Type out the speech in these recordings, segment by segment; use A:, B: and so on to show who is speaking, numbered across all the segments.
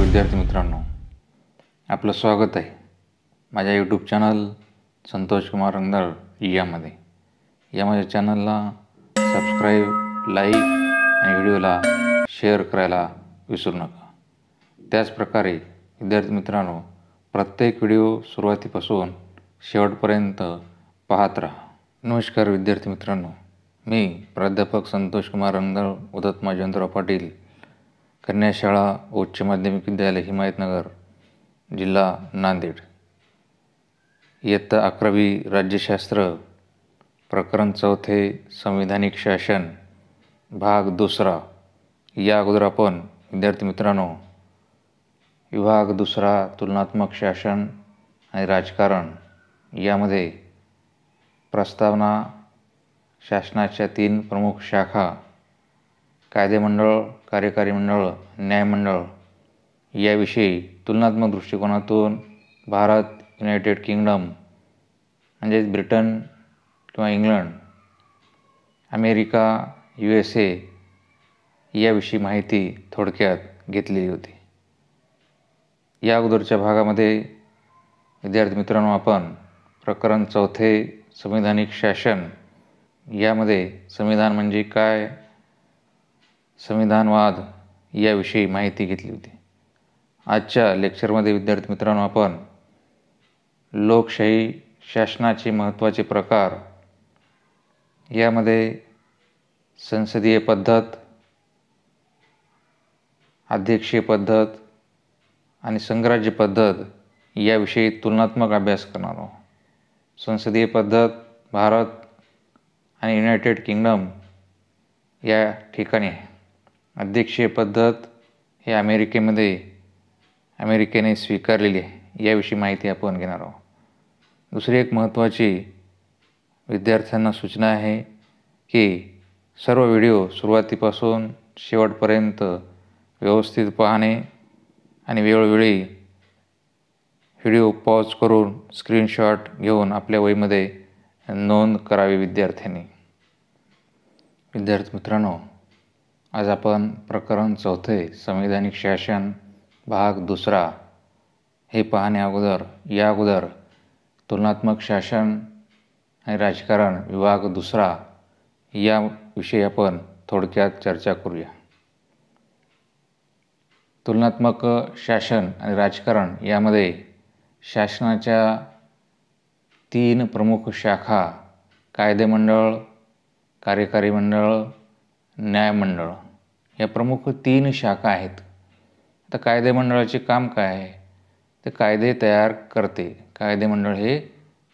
A: विद्यार्थी मित्रांनो, आपलं स्वागत आहे माझ्या यूट्यूब चॅनल संतोष कुमार रंगदाळ या माझ्या चॅनलला सबस्क्राईब, लाईक आणि व्हिडिओला शेअर करायला विसरू नका। त्याचप्रकारे विद्यार्थी मित्रांनो, प्रत्येक व्हिडिओ सुरुवातीपासून शेवटपर्यंत पाहत राहा। नमस्कार विद्यार्थी मित्रांनो, मी प्राध्यापक संतोष कुमार रंगदाळ, उदत जयवंतराव पाटील, कन्या शाळा उच्च माध्यमिक विद्यालय हिमायतनगर, जिल्हा नांदेड। इयत्ता 11वी राज्यशास्त्र, प्रकरण 4 संविधानिक शासन, भाग 2। या अगोदर आपण विद्यार्थी मित्रांनो विभाग 2 तुलनात्मक शासन आणि राजकारण यामध्ये प्रस्तावना, शासनाच्या 3 प्रमुख शाखा, कायदेमंडळ, कार्यकारी मंडळ, न्यायमंडळ याविषयी तुलनात्मक दृष्टिकोनातून भारत, युनायटेड किंगडम म्हणजे ब्रिटन किंवा इंग्लंड, अमेरिका, USA याविषयी माहिती थोडक्यात घेतलेली होती। या अगोदरच्या भागामध्ये विद्यार्थी मित्रांनो आपण प्रकरण 4 संविधानिक शासन यामध्ये संविधान म्हणजे काय, संविधानवाद याविषयी माहिती घेतली होती। आजच्या लेक्चरमध्ये विद्यार्थी मित्रांनो आपण लोकशाही शासनाचे महत्त्वाचे प्रकार यामध्ये संसदीय पद्धत, अध्यक्षीय पद्धत आणि संघराज्य पद्धत याविषयी तुलनात्मक अभ्यास करणार आहोत। संसदीय पद्धत भारत आणि युनायटेड किंगडम या ठिकाणी आहे। अध्यक्षीय पद्धत हे अमेरिकेने स्वीकारलेली आहे, याविषयी माहिती आपण घेणार आहोत। दुसरी एक महत्त्वाची विद्यार्थ्यांना सूचना आहे की सर्व व्हिडिओ सुरुवातीपासून शेवटपर्यंत व्यवस्थित पाहणे आणि वेळोवेळी व्हिडिओ पॉज करून स्क्रीनशॉट घेऊन आपल्या वहीमध्ये नोंद करावी विद्यार्थ्यांनी। विद्यार्थी मित्रांनो, आज आपण प्रकरण 4 संविधानिक शासन भाग 2 हे पाहण्या अगोदर तुलनात्मक शासन आणि राजकारण विभाग 2 याविषयी आपण थोडक्यात चर्चा करूया। तुलनात्मक शासन आणि राजकारण यामध्ये शासनाच्या 3 प्रमुख शाखा, कायदेमंडळ, कार्यकारी मंडळ, न्यायमंडळ या प्रमुख 3 शाखा आहेत। आता कायदेमंडळाचे काम काय आहे, ते कायदे तयार करते। कायदेमंडळ हे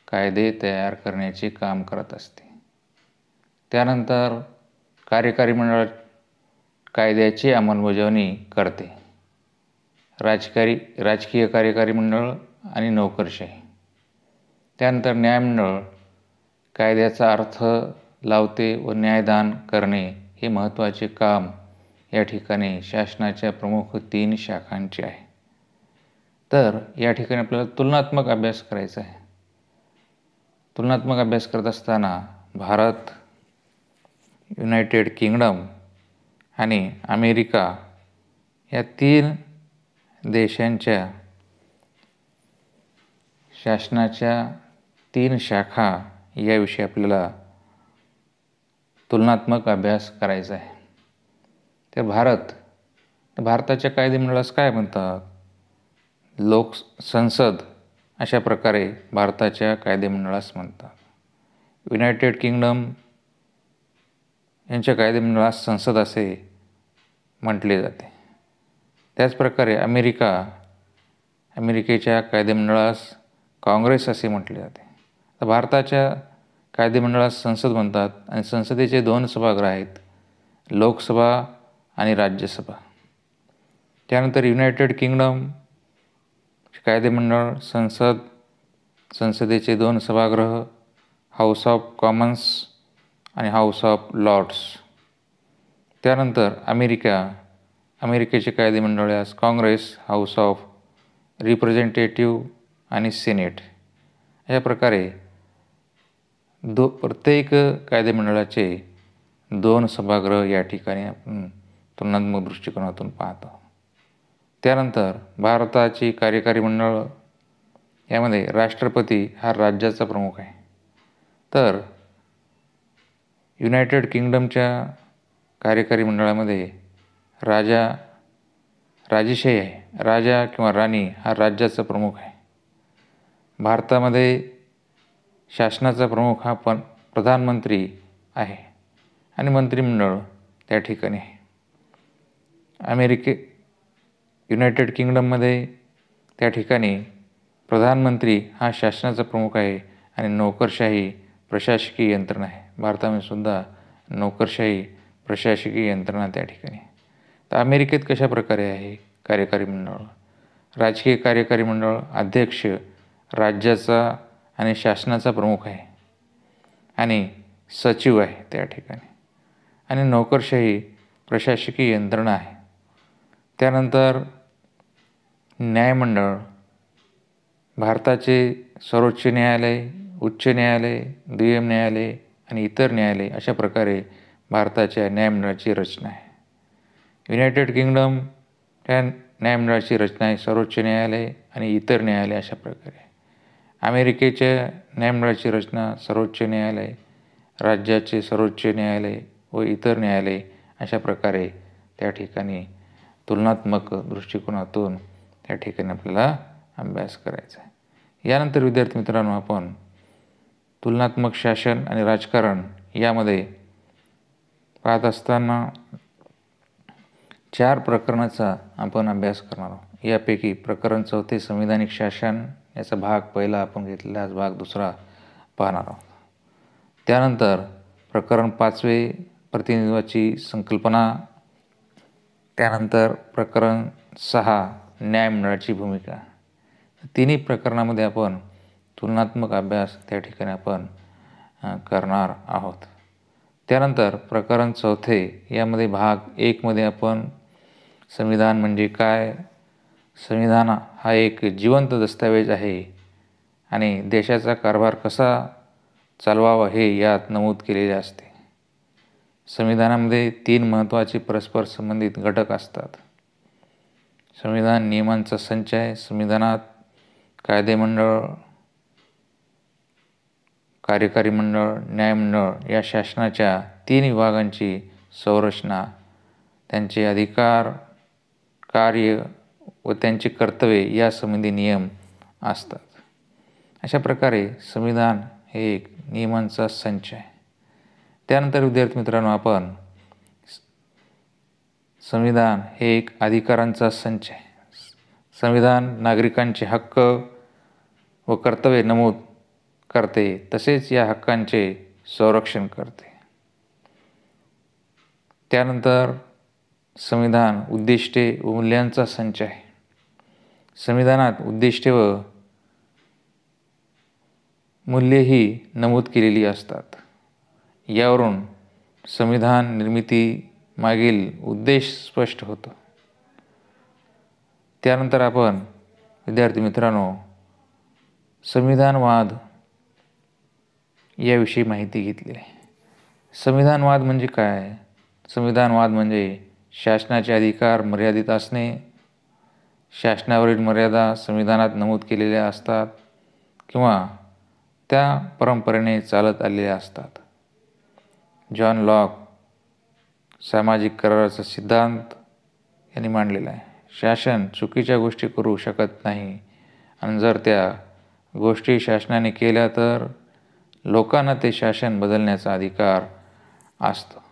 A: कायदे तयार करण्याचे काम करत असते। त्यानंतर कार्यकारी मंडळ कायद्याची अंमलबजावणी करते। राजकीय कार्यकारी मंडळ आणि नोकरशाही। त्यानंतर न्यायमंडळ कायद्याचा अर्थ लावते व न्यायदान करणे हे महत्त्वाचे काम या ठिकाणी शासनाच्या प्रमुख 3 शाखांचे आहे। तर या ठिकाणी आपल्याला तुलनात्मक अभ्यास करायचा आहे। तुलनात्मक अभ्यास करत असताना भारत, युनायटेड किंगडम आणि अमेरिका या 3 देशांच्या शासनाच्या 3 शाखा याविषयी आपल्याला तुलनात्मक अभ्यास करायचा आहे। तर भारताच्या कायदेमंडळास काय म्हणतात, संसद अशा प्रकारे भारताच्या कायदेमंडळास म्हणतात। युनायटेड किंगडम यांच्या कायदेमंडळास संसद असे म्हटले जाते। त्याचप्रकारे अमेरिकेच्या कायदेमंडळास काँग्रेस असे म्हटले जाते। तर भारताच्या कायदेमंडळास संसद म्हणतात आणि संसदेचे 2 सभागृह आहेत, लोकसभा आणि राज्यसभा। त्यानंतर युनायटेड किंगडम कायदेमंडळ संसदेचे 2 सभागृह, हाऊस ऑफ कॉमन्स आणि हाऊस ऑफ लॉर्ड्स। त्यानंतर अमेरिकेचे कायदेमंडळास काँग्रेस, हाऊस ऑफ रिप्रेझेंटेटिव्ह आणि सिनेट। अशा प्रकारे प्रत्येक कायदेमंडळाचे 2 सभागृह या ठिकाणी आपण तुलनात्मक दृष्टिकोनातून पाहतो। त्यानंतर भारताची कार्यकारी मंडळ यामध्ये राष्ट्रपती हा राज्याचा प्रमुख आहे. तर युनायटेड किंगडमच्या कार्यकारी मंडळामध्ये राजेशाही आहे. राजा किंवा राणी हा राज्याचा प्रमुख आहे. भारतामध्ये शासनाचा प्रमुख हा प्रधानमंत्री आहे आणि मंत्रिमंडळ त्या ठिकाणी आहे. युनायटेड किंगडममध्ये त्या ठिकाणी प्रधानमंत्री हा शासनाचा प्रमुख आहे आणि नोकरशाही प्रशासकीय यंत्रणा आहे. भारतामध्ये सुद्धा नोकरशाही प्रशासकीय यंत्रणा त्या ठिकाणी. तर अमेरिकेत कशा प्रकारे आहे कार्यकारी मंडळ? राजकीय कार्यकारी मंडळ अध्यक्ष राज्याचा आणि शासनाचा प्रमुख आहे आणि सचिव आहे त्या ठिकाणी आणि नोकरशाही प्रशासकीय यंत्रणा आहे. त्यानंतर न्यायमंडळ भारताचे सर्वोच्च न्यायालय, उच्च न्यायालय, दुय्यम न्यायालय आणि इतर न्यायालय अशा प्रकारे भारताच्या न्यायमंडळाची रचना आहे. युनायटेड किंगडम त्या न्यायमंडळाची रचना आहे सर्वोच्च न्यायालय आणि इतर न्यायालय अशा प्रकारे. अमेरिकेच्या न्यायमंडळाची रचना सर्वोच्च न्यायालय, राज्याचे सर्वोच्च न्यायालय व इतर न्यायालय अशा प्रकारे त्या ठिकाणी तुलनात्मक दृष्टिकोनातून त्या ठिकाणी आपल्याला अभ्यास करायचा आहे. यानंतर विद्यार्थी मित्रांनो, आपण तुलनात्मक शासन आणि राजकारण यामध्ये पाहत असताना 4 प्रकरणाचा आपण अभ्यास करणार आहोत. यापैकी प्रकरण 4 संविधानिक शासन याचा भाग पहिला आपण घेतलेला, आज भाग दुसरा पाहणार आहोत. त्यानंतर प्रकरण 5 प्रतिनिधित्वाची संकल्पना. त्यानंतर प्रकरण 6 न्यायमंडळाची भूमिका. तिन्ही प्रकरणामध्ये आपण तुलनात्मक अभ्यास त्या ठिकाणी आपण करणार आहोत. त्यानंतर प्रकरण 4 यामध्ये भाग 1 मध्ये आपण संविधान म्हणजे काय, संविधान हा एक जिवंत दस्तऐवज आहे आणि देशाचा कारभार कसा चालवावा हे यात नमूद केलेले असते. संविधानामध्ये 3 महत्त्वाचे परस्पर संबंधित घटक असतात. संविधान नियमांचा संच आहे. संविधानात कायदेमंडळ, कार्यकारी मंडळ, न्यायमंडळ या शासनाच्या 3 विभागांची संरचना, त्यांचे अधिकार, कार्य व त्यांची कर्तव्ये यासंबंधी नियम असतात. अशा प्रकारे संविधान हे एक नियमांचा संच आहे. त्यानंतर विद्यार्थी मित्रांनो, आपण संविधान हे एक अधिकारांचा संच आहे. संविधान नागरिकांचे हक्क व कर्तव्ये नमूद करते, तसेच या हक्कांचे संरक्षण करते. त्यानंतर संविधान उद्दिष्टे व मूल्यांचा संच आहे. संविधानात उद्दिष्टे व मूल्येही नमूद केलेली असतात. यावरून संविधान निर्मिती मागील उद्देश स्पष्ट होतो. त्यानंतर आपण विद्यार्थी मित्रांनो संविधानवाद याविषयी माहिती घेतली आहे. संविधानवाद म्हणजे काय? संविधानवाद म्हणजे शासनाचे अधिकार मर्यादित असणे, शासनावरील मर्यादा संविधानात नमूद केलेल्या असतात किंवा त्या परंपरेने चालत आलेल्या असतात. जॉन लॉक सामाजिक कराराचा सिद्धांत यांनी मांडलेला आहे. शासन चुकीच्या गोष्टी करू शकत नाही आणि जर त्या गोष्टी शासनाने केल्या तर लोकांना ते शासन बदलण्याचा अधिकार असतो.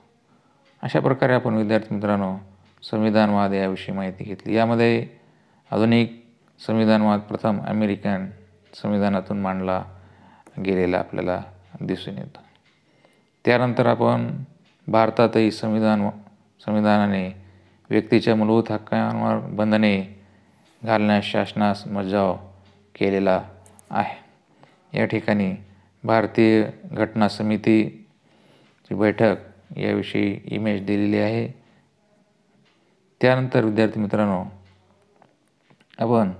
A: अशा प्रकारे आपण विद्यार्थी मित्रांनो संविधानवाद याविषयी माहिती घेतली. यामध्ये आधुनिक संविधानवाद प्रथम अमेरिकन संविधानातून मांडला गेलेला आपल्याला दिसून येतो. त्यानंतर आपण भारतातही संविधानाने व्यक्तीच्या मूलभूत हक्कांवर बंधने घालण्यास शासनास मज्जाव केलेला आहे. या ठिकाणी भारतीय घटना समितीची बैठक याविषयी इमेज दिलेली आहे. त्यानंतर विद्यार्थी मित्रांनो आपण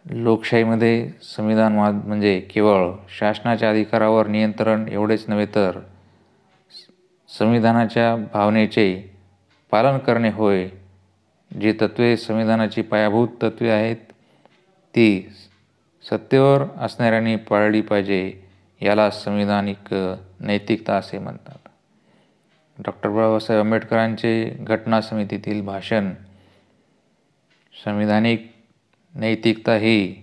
A: लोकशाहीमध्ये संविधानवाद म्हणजे केवळ शासनाच्या अधिकारावर नियंत्रण एवढेच नव्हे तर संविधानाच्या भावनेचे पालन करणे होय, जी तत्त्वे संविधानाची पायाभूत तत्त्वे आहेत ती सत्तेवर असणाऱ्यांनी पाळली पाहिजे, याला संविधानिक नैतिकता असे म्हणतात. डॉक्टर बाबासाहेब आंबेडकरांचे घटना समितीतील भाषण, संविधानिक नैतिकता ही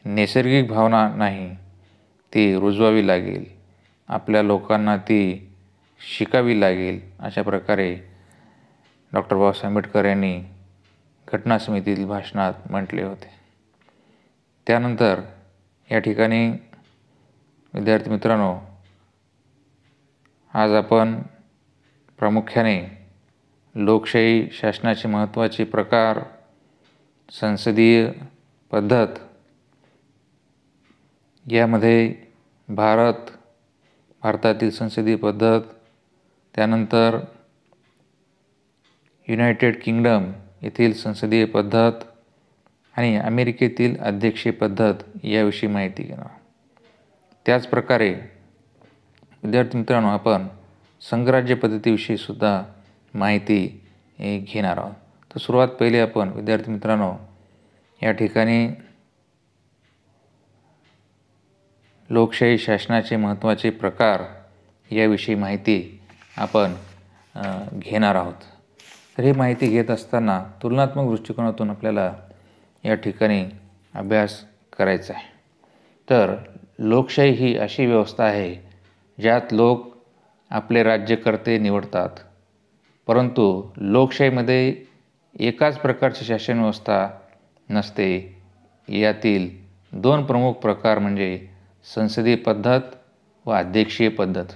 A: नैसर्गिक भावना नाही, ती रुजवावी लागेल, आपल्या लोकांना ती शिकावी लागेल, अशा प्रकारे डॉक्टर बाबासाहेब आंबेडकर यांनी घटना समितीतील भाषणात म्हटले होते. त्यानंतर या ठिकाणी विद्यार्थी मित्रांनो, आज आपण प्रामुख्याने लोकशाही शासनाचे महत्त्वाचे प्रकार, संसदीय पद्धत, यामध्ये भारतातील संसदीय पद्धत, त्यानंतर युनायटेड किंगडम येथील संसदीय पद्धत आणि अमेरिकेतील अध्यक्षीय पद्धत याविषयी माहिती घेणार. त्याचप्रकारे विद्यार्थी मित्रांनो, आपण संघराज्य पद्धतीविषयी सुद्धा माहिती घेणार आहोत. तर सुरुवात पहिले आपण विद्यार्थी मित्रांनो या ठिकाणी लोकशाही शासनाचे महत्त्वाचे प्रकार याविषयी माहिती आपण घेणार आहोत. तर ही माहिती घेत असताना तुलनात्मक दृष्टिकोनातून आपल्याला या ठिकाणी अभ्यास करायचा आहे. तर लोकशाही ही अशी व्यवस्था आहे ज्यात लोक आपले राज्यकर्ते निवडतात, परंतु लोकशाहीमध्ये एकाच प्रकारची शासन व्यवस्था नसते. यातील दोन प्रमुख प्रकार म्हणजे संसदीय पद्धत व अध्यक्षीय पद्धत.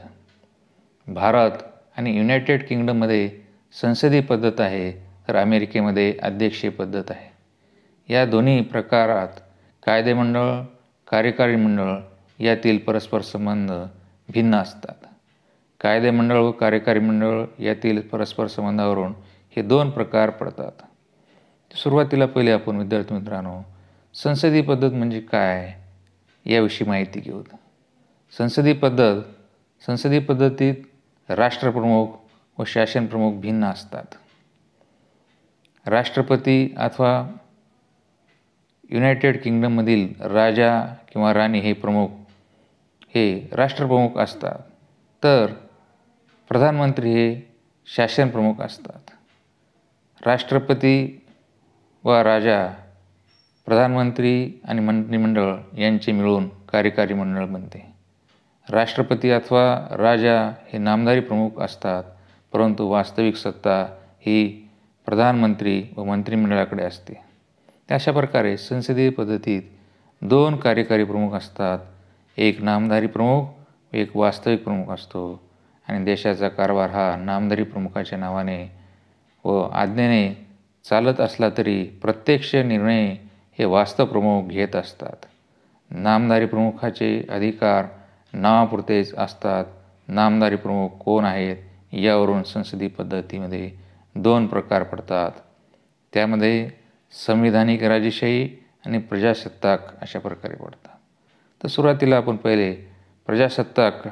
A: भारत आणि युनायटेड किंगडममध्ये संसदीय पद्धत आहे, तर अमेरिकेमध्ये अध्यक्षीय पद्धत आहे. या दोन्ही प्रकारात कायदेमंडळ, कार्यकारी मंडळ यातील परस्पर संबंध भिन्न असतात. कायदेमंडळ व कार्यकारी मंडळ यातील परस्पर संबंधावरून हे दोन प्रकार पडतात. सुरुवातीला पहिले आपण विद्यार्थी मित्रांनो संसदीय पद्धत म्हणजे काय याविषयी माहिती घेऊ. संसदीय पद्धतीत राष्ट्रप्रमुख व शासनप्रमुख भिन्न असतात. राष्ट्रपती अथवा युनायटेड किंगडममधील राजा किंवा राणी हे राष्ट्रप्रमुख असतात, तर प्रधानमंत्री हे शासनप्रमुख असतात. राष्ट्रपती व राजा, प्रधानमंत्री आणि मंत्रिमंडळ यांचे मिळून कार्यकारी मंडळ बनते. राष्ट्रपती अथवा राजा हे नामधारी प्रमुख असतात, परंतु वास्तविक सत्ता ही प्रधानमंत्री व मंत्रिमंडळाकडे असते. अशा प्रकारे संसदीय पद्धतीत दोन कार्यकारी प्रमुख असतात, एक नामधारी प्रमुख व एक वास्तविक प्रमुख असतो, आणि देशाचा कारभार हा नामधारी प्रमुखाच्या नावाने व आज्ञेने चालत असला तरी प्रत्यक्ष निर्णय हे वास्तव प्रमुख घेत असतात. नामधारी प्रमुखाचे अधिकार नावापुरतेच असतात. नामधारी प्रमुख कोण आहेत यावरून संसदीय पद्धतीमध्ये दोन प्रकार पडतात. त्यामध्ये संविधानिक राजेशाही आणि प्रजासत्ताक अशा प्रकारे पडतात. तर सुरुवातीला आपण पहिले प्रजासत्ताक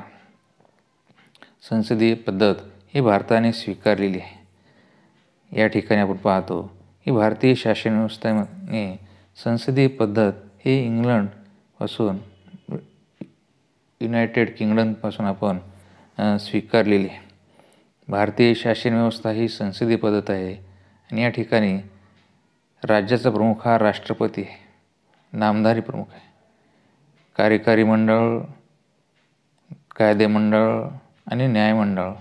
A: संसदीय पद्धत ही भारताने स्वीकारलेली आहे. या ठिकाणी आपण पाहतो की भारतीय शासन व्यवस्थेने संसदीय पद्धत ही इंग्लंडपासून, युनायटेड किंगडमपासून आपण स्वीकारलेली आहे. भारतीय शासन व्यवस्था ही संसदीय पद्धत आहे आणि या ठिकाणी राज्याचा प्रमुख हा राष्ट्रपती आहे, नामधारी प्रमुख आहे. कार्यकारी मंडळ, कायदेमंडळ आणि न्यायमंडळ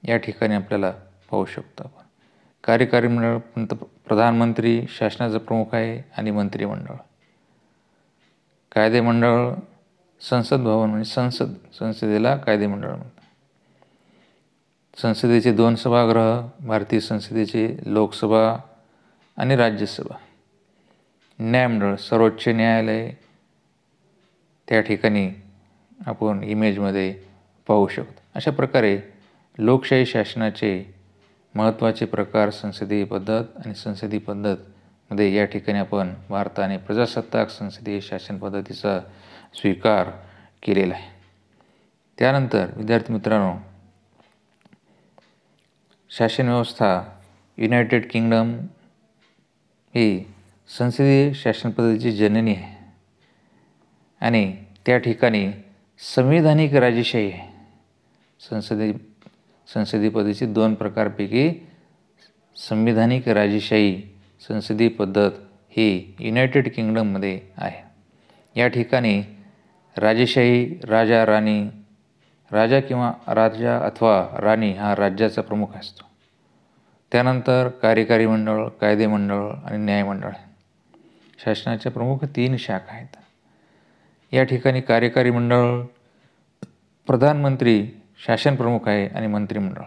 A: या ठिकाणी आपल्याला पाहू शकतो आपण. कार्यकारी मंडळ प्रधानमंत्री शासनाचा प्रमुख आहे आणि मंत्रिमंडळ. कायदेमंडळ संसद भवन म्हणजे संसदेला कायदेमंडळ म्हणतात. संसदेचे दोन सभागृह, भारतीय संसदेचे लोकसभा आणि राज्यसभा. न्यायमंडळ सर्वोच्च न्यायालय त्या ठिकाणी आपण इमेजमध्ये पाहू शकतो. अशा प्रकारे लोकशाही शासनाचे महत्त्वाचे प्रकार संसदीय पद्धत आणि संसदीय पद्धतमध्ये या ठिकाणी आपण भारताने प्रजासत्ताक संसदीय शासन पद्धतीचा स्वीकार केलेला आहे. त्यानंतर विद्यार्थी मित्रांनो, शासन व्यवस्था युनायटेड किंगडम ही संसदीय शासन पद्धतीची जननी आहे आणि त्या ठिकाणी संविधानिक राजेशाही आहे. संसदीय पद्धतीची 2 प्रकारपैकी संविधानिक राजेशाही संसदीय पद्धत ही युनायटेड किंगडममध्ये आहे. या ठिकाणी राजेशाही राजा किंवा राजा अथवा राणी हा राज्याचा प्रमुख असतो. त्यानंतर कार्यकारी मंडळ, कायदेमंडळ आणि न्यायमंडळ आहे. शासनाच्या प्रमुख 3 शाखा आहेत. या ठिकाणी कार्यकारी मंडळ प्रधानमंत्री शासन प्रमुख आहे आणि मंत्रिमंडळ.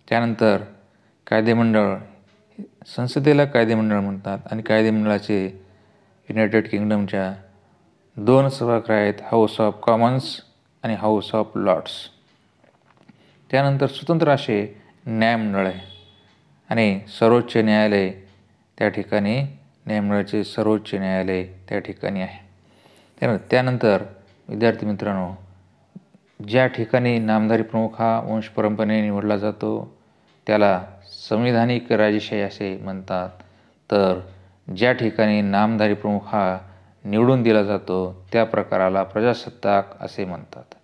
A: त्यानंतर कायदेमंडळ, संसदेला कायदेमंडळ म्हणतात आणि कायदेमंडळाचे युनायटेड किंगडमच्या 2 सभागृह आहेत, हाऊस ऑफ कॉमन्स आणि हाऊस ऑफ लॉर्ड्स. त्यानंतर स्वतंत्र असे न्यायमंडळ आहे आणि सर्वोच्च न्यायालय त्या ठिकाणी, न्यायमंडळाचे सर्वोच्च न्यायालय त्या ठिकाणी आहे. त्यानंतर विद्यार्थी मित्रांनो, ज्या ठिकाणी नामधारी प्रमुख हा वंशपरंपरेने निवडला जातो त्याला संविधानिक राजेशाही असे म्हणतात. तर ज्या ठिकाणी नामधारी प्रमुख हा निवडून दिला जातो त्या प्रकाराला प्रजासत्ताक असे म्हणतात.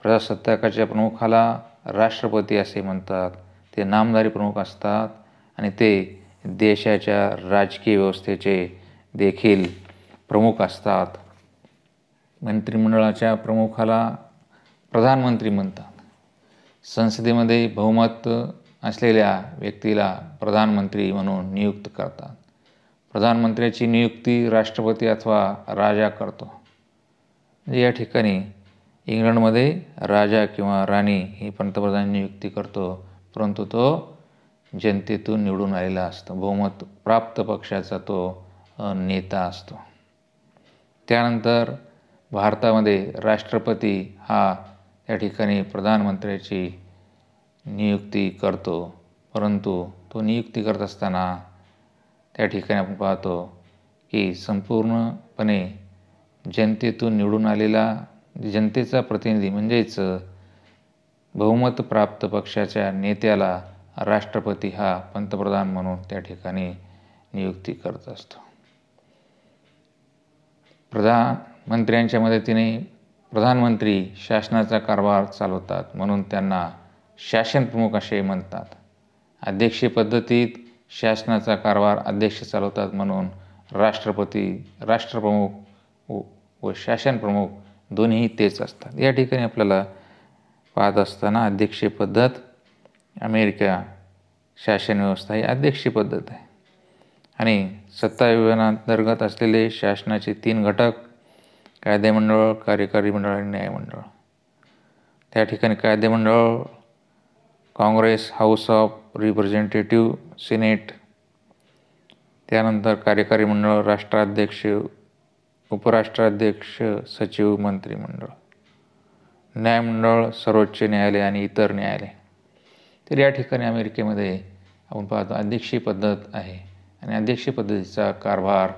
A: प्रजासत्ताकाच्या प्रमुखाला राष्ट्रपती असे म्हणतात. ते नामधारी प्रमुख असतात आणि ते देशाच्या राजकीय व्यवस्थेचे देखील प्रमुख असतात. मंत्रिमंडळाच्या प्रमुखाला प्रधानमंत्री म्हणतात. संसदेमध्ये बहुमत असलेल्या व्यक्तीला प्रधानमंत्री म्हणून नियुक्त करतात. प्रधानमंत्र्याची नियुक्ती राष्ट्रपती अथवा राजा करतो. या ठिकाणी इंग्लंडमध्ये राजा किंवा राणी ही पंतप्रधान नियुक्ती करतो, परंतु तो जनतेतून निवडून आलेला असतो. बहुमत प्राप्त पक्षाचा तो नेता असतो. त्यानंतर भारतामध्ये राष्ट्रपती हा त्या ठिकाणी प्रधानमंत्र्याची नियुक्ती करतो, परंतु तो नियुक्ती करत असताना त्या ठिकाणी आपण पाहतो की संपूर्णपणे जनतेतून निवडून आलेला जनतेचा प्रतिनिधी म्हणजेच बहुमत प्राप्त पक्षाच्या नेत्याला राष्ट्रपती हा पंतप्रधान म्हणून त्या ठिकाणी नियुक्ती करत असतो. प्रधानमंत्र्यांच्या मदतीने प्रधानमंत्री शासनाचा कारभार चालवतात म्हणून त्यांना शासन प्रमुख असे म्हणतात. अध्यक्षीय पद्धतीत शासनाचा कारभार अध्यक्ष चालवतात म्हणून राष्ट्रप्रमुख व शासन प्रमुख दोन्ही तेच असतात. या ठिकाणी आपल्याला पाहत असताना अध्यक्षीय पद्धत, अमेरिका शासन व्यवस्था ही अध्यक्षीय पद्धत आहे आणि सत्ता विभागांतर्गत असलेले शासनाचे 3 घटक कायदेमंडळ, कार्यकारी मंडळ आणि न्यायमंडळ. त्या ठिकाणी कायदेमंडळ Congress, house of representative, Senate. त्यानंतर कार्यकारी मंडळ राष्ट्राध्यक्ष, उपराष्ट्राध्यक्ष, सचिव, मंत्रिमंडळ. न्यायमंडळ सर्वोच्च न्यायालय आणि इतर न्यायालय. तर या ठिकाणी अमेरिकेमध्ये आपण पाहतो अध्यक्षीय पद्धत आहे आणि अध्यक्षीय पद्धतीचा कारभार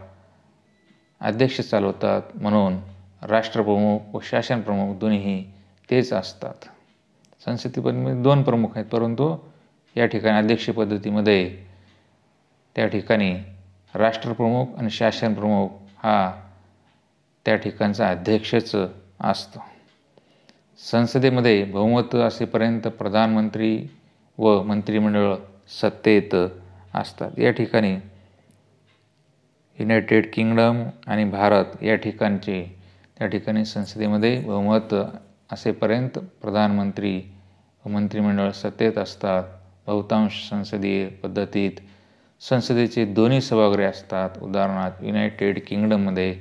A: अध्यक्ष चालवतात म्हणून राष्ट्रप्रमुख व शासन प्रमुख दोन्ही तेच असतात. संसदीय पद्धतीमध्ये 2 प्रमुख आहेत, परंतु या ठिकाणी अध्यक्षीय पद्धतीमध्ये त्या ठिकाणी राष्ट्रप्रमुख आणि शासन प्रमुख हा त्या ठिकाणचा अध्यक्षच असतो. संसदेमध्ये बहुमत असेपर्यंत प्रधानमंत्री व मंत्रिमंडळ सत्तेत असतात. या ठिकाणी युनायटेड किंगडम आणि भारत या त्या ठिकाणी संसदेमध्ये बहुमत असेपर्यंत प्रधानमंत्री व मंत्रिमंडळ सत्तेत असतात. बहुतांश संसदीय पद्धतीत संसदेचे दोन्ही सभागृह असतात. उदाहरणार्थ युनायटेड किंगडममध्ये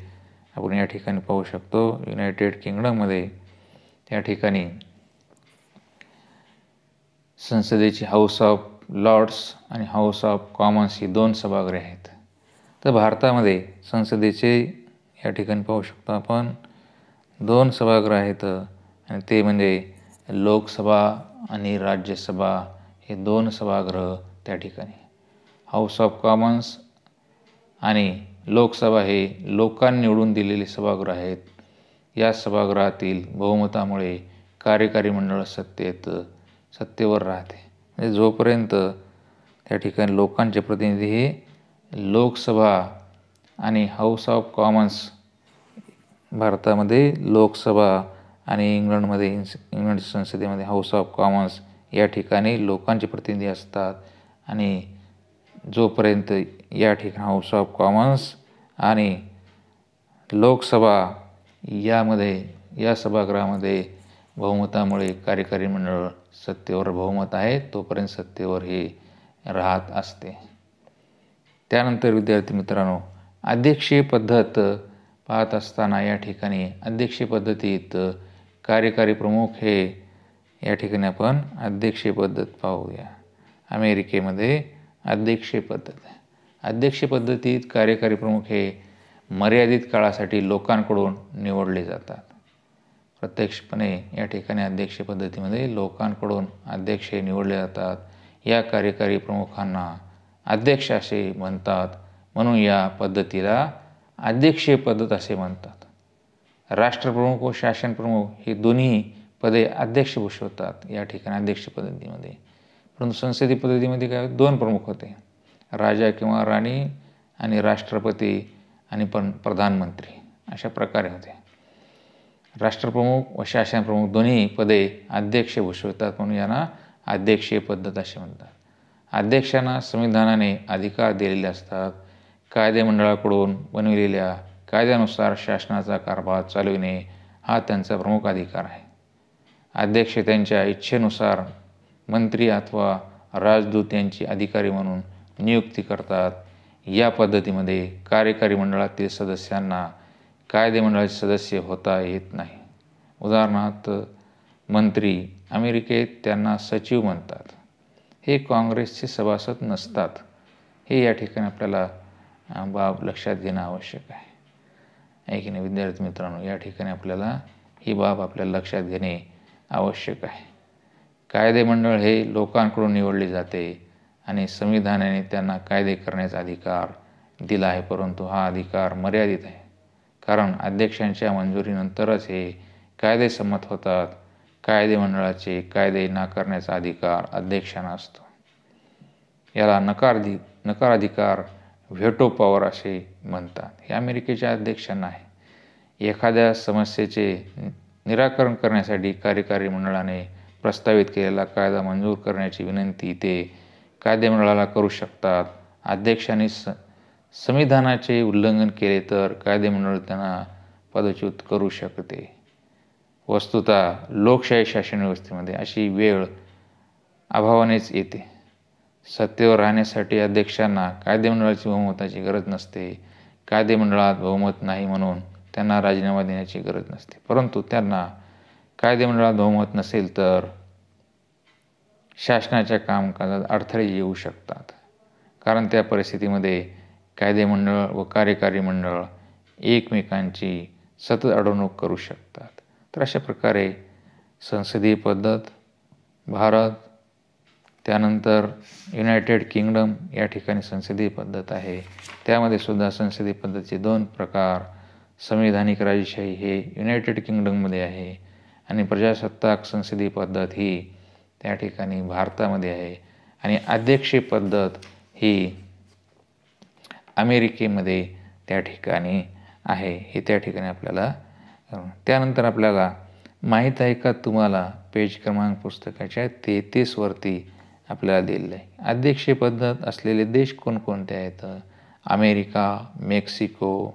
A: आपण या ठिकाणी पाहू शकतो. युनायटेड किंगडममध्ये त्या ठिकाणी संसदेची हाऊस ऑफ लॉर्ड्स आणि हाऊस ऑफ कॉमन्स ही 2 सभागृहे आहेत. तर भारतामध्ये संसदेचे या ठिकाणी पाहू शकतो आपण 2 सभागृह आहेत आणि ते म्हणजे लोकसभा आणि राज्यसभा हे 2 सभागृह त्या ठिकाणी. हाऊस ऑफ कॉमन्स आणि लोकसभा हे लोकांनी निवडून दिलेले सभागृह आहेत. या सभागृहातील बहुमतामुळे कार्यकारी मंडळ सत्तेवर राहते. म्हणजे जोपर्यंत त्या ठिकाणी लोकांचे प्रतिनिधी हे लोकसभा आणि हाऊस ऑफ कॉमन्स, भारतामध्ये लोकसभा आणि इंग्लंड संसदेमध्ये हाऊस ऑफ कॉमन्स या ठिकाणी लोकांचे प्रतिनिधी असतात. आणि जोपर्यंत या ठिकाणी हाऊस ऑफ कॉमन्स आणि लोकसभा या सभागृहामध्ये बहुमतामुळे कार्यकारी मंडळ सत्तेवर बहुमत आहे तोपर्यंत सत्तेवर हे राहत असते. त्यानंतर विद्यार्थी मित्रांनो, अध्यक्षीय पद्धत पाहत असताना या ठिकाणी अध्यक्षीय पद्धतीत कार्यकारी प्रमुख हे या ठिकाणी आपण अध्यक्षीय पद्धत पाहूया. अमेरिकेमध्ये अध्यक्षीय पद्धत आहे. अध्यक्षीय पद्धतीत कार्यकारी प्रमुख हे मर्यादित काळासाठी लोकांकडून निवडले जातात. प्रत्यक्षपणे या ठिकाणी अध्यक्षीय पद्धतीमध्ये लोकांकडून अध्यक्ष हे निवडले जातात. या कार्यकारी प्रमुखांना अध्यक्ष असे म्हणतात, म्हणून या पद्धतीला अध्यक्षीय पद्धत असे म्हणतात. राष्ट्रप्रमुख व शासनप्रमुख हे दोन्ही पदे अध्यक्ष भूषवतात या ठिकाणी अध्यक्ष पद्धतीमध्ये. परंतु संसदीय पद्धतीमध्ये काय दोन प्रमुख होते, राजा किंवा राणी आणि राष्ट्रपती आणि प्रधानमंत्री अशा प्रकारे होते. राष्ट्रप्रमुख व शासनप्रमुख दोन्ही पदे अध्यक्ष भूषवतात, म्हणून यांना अध्यक्षीय पद्धत असे म्हणतात. अध्यक्षांना संविधानाने अधिकार दिलेले असतात. कायदेमंडळाकडून बनविलेल्या कायद्यानुसार शासनाचा कारभार चालविणे हा त्यांचा प्रमुख अधिकार आहे. अध्यक्ष त्यांच्या इच्छेनुसार मंत्री अथवा राजदूत यांची अधिकारी म्हणून नियुक्ती करतात. या पद्धतीमध्ये कार्यकारी मंडळातील सदस्यांना कायदेमंडळाचे सदस्य होता येत नाही. उदाहरणार्थ मंत्री, अमेरिकेत त्यांना सचिव म्हणतात. हे काँग्रेसचे सभासद नसतात. हे या ठिकाणी आपल्याला बाब लक्षात घेणं आवश्यक आहे. आहे की नाही विद्यार्थी मित्रांनो, या ठिकाणी आपल्याला ही बाब आपल्याला लक्षात घेणे आवश्यक आहे. कायदेमंडळ हे लोकांकडून निवडले जाते आणि संविधानाने त्यांना कायदे करण्याचा अधिकार दिला आहे, परंतु हा अधिकार मर्यादित आहे. कारण अध्यक्षांच्या मंजुरीनंतरच हे कायदे संमत होतात. कायदेमंडळाचे कायदे नाकारण्याचा अधिकार अध्यक्षांना असतो. याला नकाराधिकार व्हेटो पॉवर असे म्हणतात. हे अमेरिकेच्या अध्यक्षांना आहे. एखाद्या समस्येचे निराकरण करण्यासाठी कार्यकारी मंडळाने प्रस्तावित केलेला कायदा मंजूर करण्याची विनंती ते कायदेमंडळाला करू शकतात. अध्यक्षांनी संविधानाचे उल्लंघन केले तर कायदेमंडळ त्यांना पदच्युत करू शकते. वस्तुतः लोकशाही शासन व्यवस्थेमध्ये अशी वेळ अभावानेच येते. सत्तेवर राहण्यासाठी अध्यक्षांना कायदेमंडळाची बहुमताची गरज नसते. कायदेमंडळात बहुमत नाही म्हणून त्यांना राजीनामा देण्याची गरज नसते. परंतु त्यांना कायदेमंडळात बहुमत नसेल तर शासनाच्या कामकाजात अडथळे येऊ शकतात. कारण त्या परिस्थितीमध्ये कायदेमंडळ व कार्यकारी मंडळ एकमेकांची सतत अडवणूक करू शकतात. तर अशा प्रकारे संसदीय पद्धत भारत, त्यानंतर युनायटेड किंगडम या ठिकाणी संसदीय पद्धत आहे. त्यामध्ये सुद्धा संसदीय पद्धतीचे दोन प्रकार, संविधानिक राजेशाही हे युनायटेड किंगडममध्ये आहे आणि प्रजासत्ताक संसदीय पद्धत ही त्या ठिकाणी भारतामध्ये आहे आणि अध्यक्षीय पद्धत ही अमेरिकेमध्ये त्या ठिकाणी आहे. हे त्या ठिकाणी आपल्याला त्यानंतर आपल्याला माहीत आहे का तुम्हाला पेज क्रमांक पुस्तकाच्या 33 वरती आपल्याला दिलेलं आहे. अध्यक्षीय पद्धत असलेले देश कोणकोणते आहेत? अमेरिका, मेक्सिको,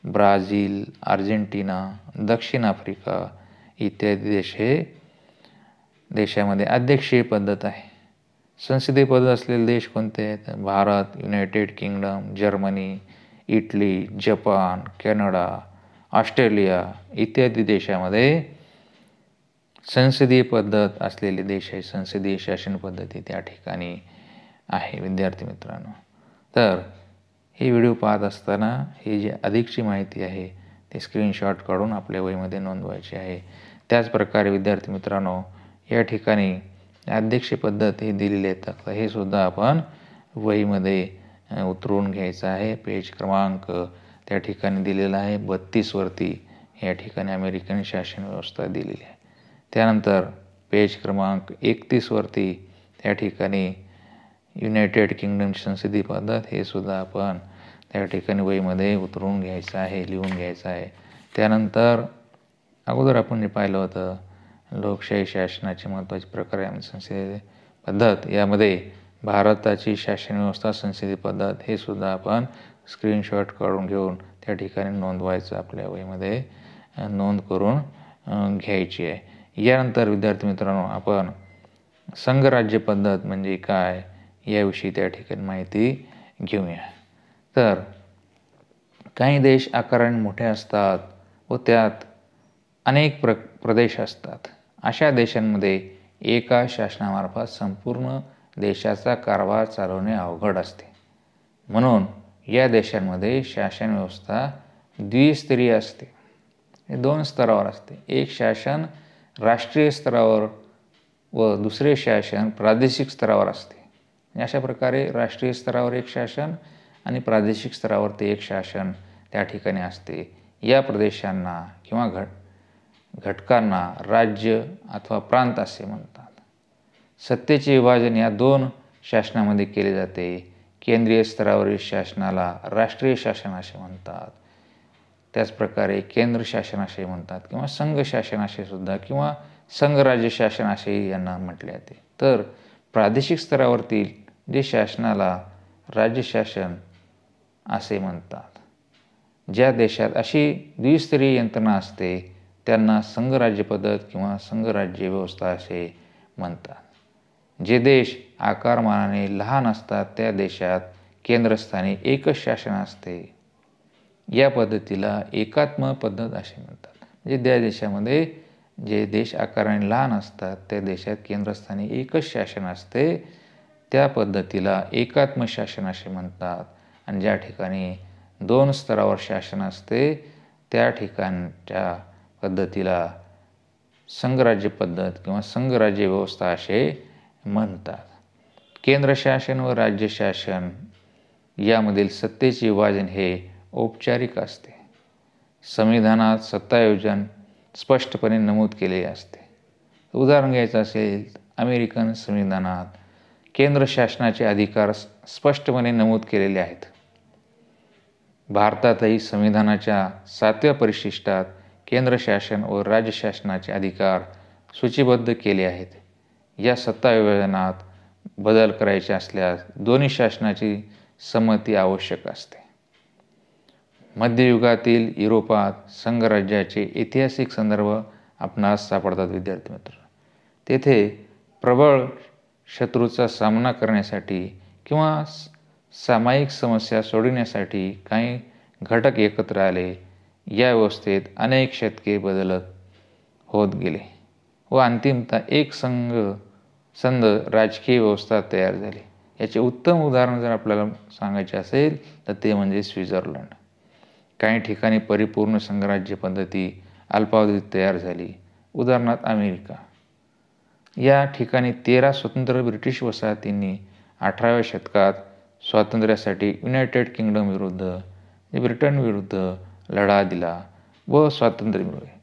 A: ब्राझील, अर्जेंटिना, दक्षिण आफ्रिका इत्यादी देश हे देशामध्ये अध्यक्षीय पद्धत आहे. संसदीय पद्धत असलेले देश कोणते आहेत? Bharat, United kingdom, Germany, Italy, Japan, Canada, Australia इत्यादी देशामध्ये संसदीय पद्धत असलेले देश आहे. संसदीय शासन पद्धती त्या ठिकाणी आहे विद्यार्थी मित्रांनो. तर हे व्हिडिओ पाहत असताना ही जी अधिकची माहिती आहे ते स्क्रीनशॉट काढून आपल्या वहीमध्ये नोंदवायची आहे. त्याचप्रकारे विद्यार्थी मित्रांनो, या ठिकाणी अध्यक्षीय पद्धत हे दिलेली आहेत, हे सुद्धा आपण वहीमध्ये उतरवून घ्यायचं आहे. पेज क्रमांक त्या ठिकाणी दिलेला आहे 32 वरती या ठिकाणी अमेरिकन शासन व्यवस्था दिलेली आहे. त्यानंतर पेज क्रमांक 31 वरती त्या ठिकाणी युनायटेड किंगडमची संसदीय पद्धत हे सुद्धा आपण त्या ठिकाणी वहीमध्ये उतरवून घ्यायचं आहे, लिहून घ्यायचं आहे. त्यानंतर अगोदर आपण जे पाहिलं होतं लोकशाही शासनाची महत्त्वाची प्रकार आहे संसदीय पद्धत, यामध्ये भारताची शासन व्यवस्था संसदीय पद्धत हे सुद्धा आपण स्क्रीनशॉट काढून घेऊन त्या ठिकाणी नोंदवायचं, आपल्या वहीमध्ये नोंद करून घ्यायची आहे. यानंतर विद्यार्थी मित्रांनो, आपण संघराज्य पद्धत म्हणजे काय याविषयी त्या ठिकाणी माहिती घेऊया. तर काही देश आकाराने मोठे असतात व त्यात अनेक प्रदेश असतात. अशा देशांमध्ये एका शासनामार्फत संपूर्ण देशाचा कारभार चालवणे अवघड असते. म्हणून या देशांमध्ये शासन व्यवस्था द्विस्तरीय असते, 2 स्तरावर असते. एक शासन राष्ट्रीय स्तरावर व दुसरे शासन प्रादेशिक स्तरावर असते. अशा प्रकारे राष्ट्रीय स्तरावर एक शासन आणि प्रादेशिक स्तरावरती एक शासन त्या ठिकाणी असते. या प्रदेशांना किंवा घटकांना राज्य अथवा प्रांत असे म्हणतात. सत्तेचे विभाजन या 2 शासनामध्ये केले जाते. केंद्रीय स्तरावरील शासनाला राष्ट्रीय शासन असे म्हणतात. त्याचप्रकारे केंद्र शासन असे म्हणतात किंवा संघ शासन असे सुद्धा किंवा संघराज्य शासन असेही यांना म्हटले जाते. तर प्रादेशिक स्तरावरतील जे शासनाला राज्य शासन असे म्हणतात. ज्या देशात अशी द्विस्तरीय यंत्रणा असते त्यांना संघराज्य पद्धत किंवा संघराज्य व्यवस्था असे म्हणतात. जे देश आकारमानाने लहान असतात त्या देशात केंद्रस्थानी एकच शासन असते. या पद्धतीला एकात्म पद्धत असे म्हणतात. म्हणजे त्या देशामध्ये जे देश आकाराने लहान असतात त्या देशात केंद्रस्थानी एकच शासन असते, त्या पद्धतीला एकात्म शासन असे म्हणतात. आणि ज्या ठिकाणी 2 स्तरावर शासन असते त्या ठिकाणच्या पद्धतीला संघराज्य पद्धत किंवा संघराज्य व्यवस्था असे म्हणतात. केंद्र शासन व राज्य शासन यामधील सत्तेचे विभाजन हे औपचारिक असते. संविधानात सत्तायोजन स्पष्टपणे नमूद केलेले असते. उदाहरण घ्यायचं असेल, अमेरिकन संविधानात केंद्र शासनाचे अधिकार स्पष्टपणे नमूद केलेले आहेत. भारतातही संविधानाच्या 7व्या परिशिष्टात केंद्र शासन व राज्य शासनाचे अधिकार सूचीबद्ध केले आहेत. या सत्ता विभाजनात बदल करायचे असल्यास दोन्ही शासनाची संमती आवश्यक असते. मध्ययुगातील युरोपात संघराज्याचे ऐतिहासिक संदर्भ आपणास सापडतात. विद्यार्थी मित्र, तेथे प्रबळ शत्रूचा सामना करण्यासाठी किंवा सामायिक समस्या सोडविण्यासाठी काही घटक एकत्र आले. या व्यवस्थेत अनेक शतके बदलत होत गेले व अंतिमतः एक संघ राजकीय व्यवस्था तयार झाली. याचे उत्तम उदाहरण जर आपल्याला सांगायचे असेल तर ते म्हणजे स्वित्झर्लंड. काही ठिकाणी परिपूर्ण संघराज्य पद्धती अल्पावधीत तयार झाली. उदाहरणार्थ अमेरिका. या ठिकाणी 13 स्वतंत्र ब्रिटिश वसाहतींनी 18व्या शतकात स्वातंत्र्यासाठी युनायटेड किंगडम विरुद्ध ब्रिटन विरुद्ध लढा दिला व स्वातंत्र्य मिळवले.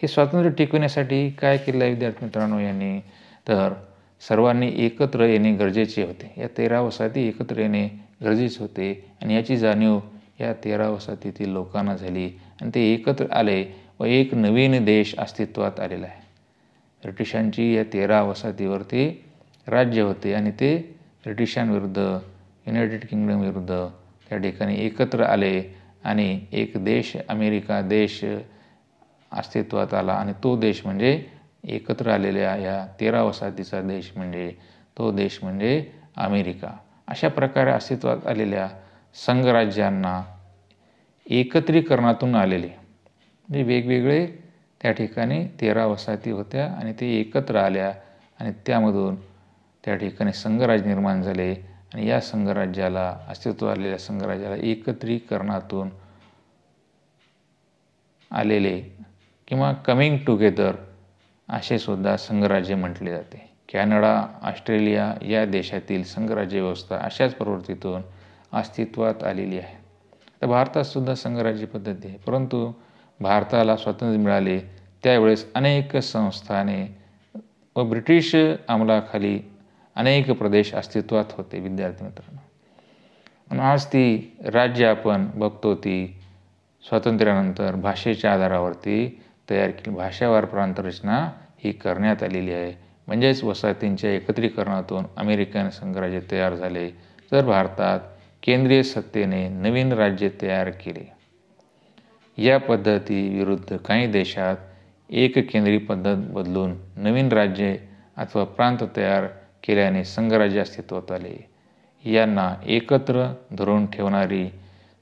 A: हे स्वातंत्र्य टिकवण्यासाठी काय केलं आहे विद्यार्थी मित्रांनो यांनी, तर सर्वांनी एकत्र येणे गरजेचे होते. या 13 वसाहती एकत्र येणे गरजेचे होते आणि याची जाणीव या 13 वसाहतीतील लोकांना झाली आणि ते एकत्र आले व एक नवीन देश अस्तित्वात आलेला आहे. ब्रिटिशांची या 13 वसाहतीवरती राज्य होते आणि ते ब्रिटिशांविरुद्ध युनायटेड किंगडम विरुद्ध त्या ठिकाणी एकत्र आले आणि एक देश अमेरिका देश अस्तित्वात आला आणि तो देश म्हणजे एकत्र आलेल्या या 13 वसाहतीचा देश म्हणजे तो देश म्हणजे अमेरिका. अशा प्रकारे अस्तित्वात आलेल्या संघराज्यांना एकत्रीकरणातून आलेले म्हणजे वेगवेगळे त्या ठिकाणी 13 वसाहती होत्या आणि ते एकत्र आल्या आणि त्यामधून त्या ठिकाणी संघराज्य निर्माण झाले आणि या संघराज्याला अस्तित्वात आलेल्या संघराज्याला एकत्रीकरणातून आलेले किंवा कमिंग टुगेदर असे सुद्धा संघराज्य म्हटले जाते. कॅनडा, ऑस्ट्रेलिया या देशातील संघराज्य व्यवस्था अशाच प्रवृत्तीतून अस्तित्वात आलेली आहे. तर भारतात सुद्धा संघराज्य पद्धती आहे, परंतु भारताला स्वातंत्र्य मिळाले त्यावेळेस अनेक संस्थाने व ब्रिटिश अंमलाखाली अनेक प्रदेश अस्तित्वात होते विद्यार्थी मित्रांनो. आणि आज ती राज्य आपण बघतो ती स्वातंत्र्यानंतर भाषेच्या आधारावरती तयार केली. भाषावार प्रांतरचना ही करण्यात आलेली आहे. म्हणजेच वसाहतींच्या एकत्रीकरणातून अमेरिकन संघराज्य तयार झाले. तर भारतात केंद्रीय सत्तेने नवीन राज्य तयार केले. या पद्धती विरुद्ध काही देशात एक केंद्री पद्धत बदलून नवीन राज्ये अथवा प्रांत तयार केल्याने संघराज्य अस्तित्वात आले. यांना एकत्र धरून ठेवणारी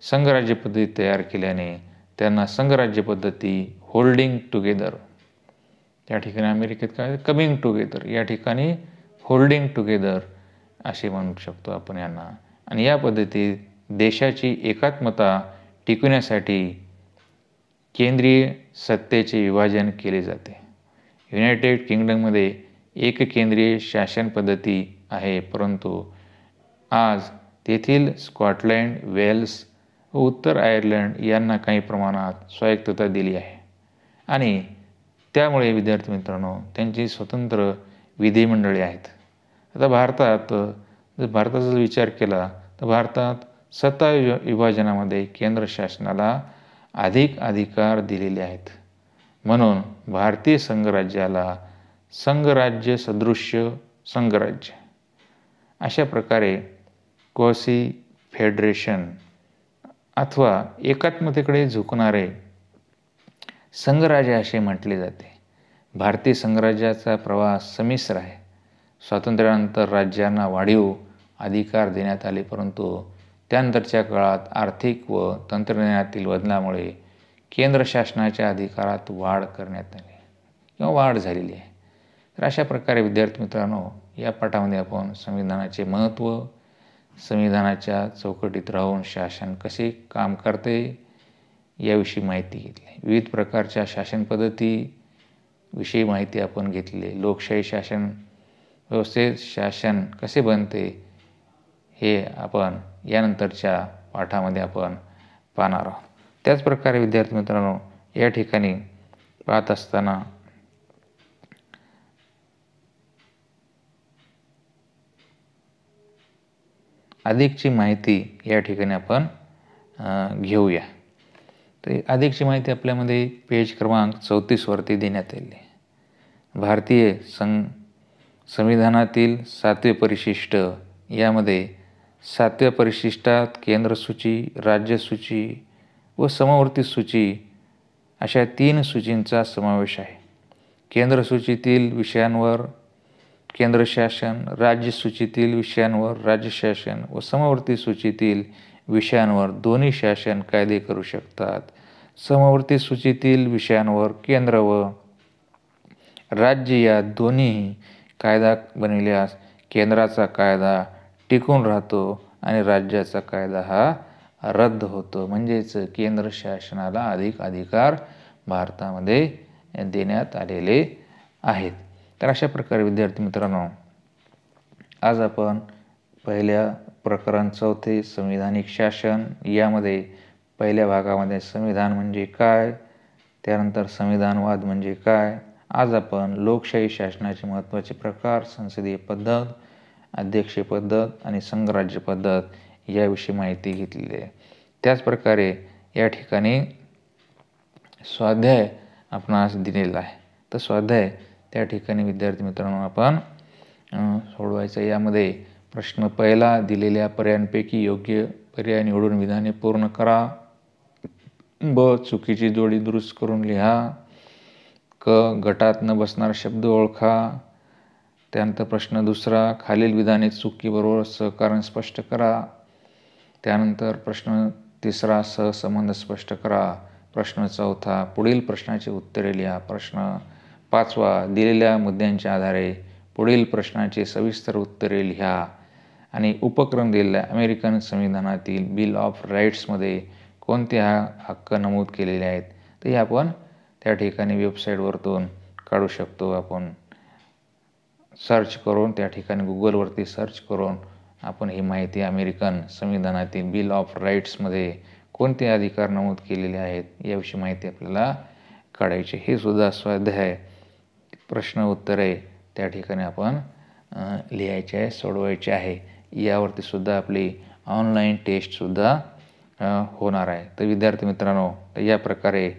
A: संघराज्य पद्धती तयार केल्याने त्यांना संघराज्य पद्धती होल्डिंग टुगेदर, त्या ठिकाणी अमेरिकेत काय कमिंग टुगेदर, या ठिकाणी होल्डिंग टुगेदर असे म्हणू शकतो आपण यांना. आणि या पद्धतीत देशाची एकात्मता टिकवण्यासाठी केंद्रीय सत्तेचे विभाजन केले जाते. युनायटेड किंगडममध्ये एक केंद्रीय शासन पद्धती आहे, परंतु आज तेथील स्कॉटलंड, वेल्स व उत्तर आयर्लंड यांना काही प्रमाणात स्वायत्तता दिली आहे. आणि त्यामुळे विद्यार्थी मित्रांनो त्यांची स्वतंत्र विधिमंडळे आहेत. आता भारताचा जर विचार केला तर भारतात सत्ता विभाजनामध्ये केंद्र शासनाला अधिक अधिकार दिलेले आहेत. म्हणून भारतीय संघराज्याला संघराज्य सदृश्य संघराज्य अशा प्रकारे क्वासी फेडरेशन अथवा एकात्मतेकडे झुकणारे संघराज्य असे म्हटले जाते. भारतीय संघराज्याचा प्रवास संमिश्र आहे. स्वातंत्र्यानंतर राज्यांना वाढीव अधिकार देण्यात आले, परंतु त्यानंतरच्या काळात आर्थिक व तंत्रज्ञानातील बदलामुळे केंद्र शासनाच्या अधिकारात वाढ करण्यात आली किंवा वाढ झालेली आहे. तर अशा प्रकारे विद्यार्थी मित्रांनो या पाठामध्ये आपण संविधानाचे महत्त्व, संविधानाच्या चौकटीत राहून शासन कसे काम करते याविषयी माहिती घेतली. विविध प्रकारच्या शासन पद्धतीविषयी माहिती आपण घेतली. लोकशाही शासन व्यवस्थेत शासन कसे बनते हे आपण यानंतरच्या पाठामध्ये आपण पाहणार आहोत. त्याचप्रकारे विद्यार्थी मित्रांनो या ठिकाणी पाहत असताना अधिकची माहिती या ठिकाणी आपण घेऊया. तर अधिकची माहिती आपल्यामध्ये पेज क्रमांक 34 वरती देण्यात आली आहे. भारतीय संविधानातील 7वे परिशिष्ट यामध्ये 7व्या परिशिष्टात केंद्र सूची, राज्य सूची व समवर्ती सूची अशा 3 सूचींचा समावेश आहे. केंद्र सूचीतील विषयांवर केंद्र शासन, राज्य सूचीतील विषयांवर राज्य शासन व समवर्ती सूचीतील विषयांवर दोन्ही शासन कायदे करू शकतात. समवर्ती सूचीतील विषयांवर केंद्र व राज्य या दोन्ही कायदा बनविल्यास केंद्राचा कायदा टिकून राहतो आणि राज्याचा कायदा हा रद्द होतो. म्हणजेच केंद्र शासनाला अधिक अधिकार भारतामध्ये देण्यात आलेले आहेत. तर अशा प्रकारे विद्यार्थी मित्रांनो आज आपण पहिल्या प्रकरण 4 संविधानिक शासन यामध्ये पहिल्या भागामध्ये संविधान म्हणजे काय, त्यानंतर संविधानवाद म्हणजे काय, आज आपण लोकशाही शासनाचे महत्त्वाचे प्रकार, संसदीय पद्धत, अध्यक्षीय पद्धत आणि संघराज्य पद्धत याविषयी माहिती घेतलेली आहे. त्याचप्रकारे या ठिकाणी स्वाध्याय आपणास दिलेला आहे. तर स्वाध्याय त्या ठिकाणी विद्यार्थी मित्रांनो आपण सोडवायचं. यामध्ये प्रश्न पहिला दिलेल्या पर्यायांपैकी योग्य पर्याय निवडून विधाने पूर्ण करा. ब चुकीची जोडी दुरुस्त करून लिहा. क गटात न बसणारा शब्द ओळखा. त्यानंतर प्रश्न दुसरा खालील विधाने चुकीबरोबर सहकारण स्पष्ट करा. त्यानंतर प्रश्न तिसरा सहसंबंध स्पष्ट करा. प्रश्न चौथा पुढील प्रश्नाची उत्तरे लिहा. प्रश्न पाचवा दिलेल्या मुद्द्यांच्या आधारे पुढील प्रश्नाचे सविस्तर उत्तरे लिहा. आणि उपक्रम दिलेला अमेरिकन संविधानातील बिल ऑफ राईट्समध्ये कोणते हक्क नमूद केलेले आहेत ते आपण त्या ठिकाणी वेबसाईटवरतून काढू शकतो. आपण सर्च करून त्या ठिकाणी गुगलवरती सर्च करून आपण ही माहिती अमेरिकन संविधानातील बिल ऑफ राईट्समध्ये कोणते अधिकार नमूद केलेले आहेत याविषयी माहिती आपल्याला काढायची. हे सुद्धा स्वाध्याय प्रश्न उत्तरे त्या ठिकाणी आपण लिहायचे आहे, सोडवायचे आहे. यावरती सुद्धा आपली ऑनलाईन टेस्टसुद्धा होणार आहे. तर विद्यार्थी मित्रांनो, तर या प्रकारे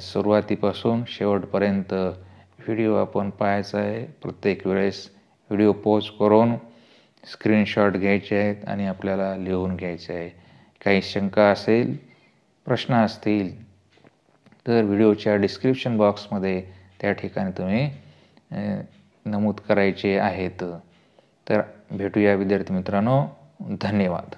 A: सुरुवातीपासून शेवटपर्यंत व्हिडिओ आपण पाहायचा आहे. प्रत्येक वेळेस व्हिडिओ पॉज करून स्क्रीनशॉट घ्यायचे आहेत आणि आपल्याला लिहून घ्यायचे आहे. काही शंका असेल, प्रश्न असतील तर व्हिडिओच्या डिस्क्रिप्शन बॉक्समध्ये त्या ठिकाणी तुम्ही नमूद करायचे आहेत. तर भेटूया विद्यार्थी मित्रांनो. धन्यवाद.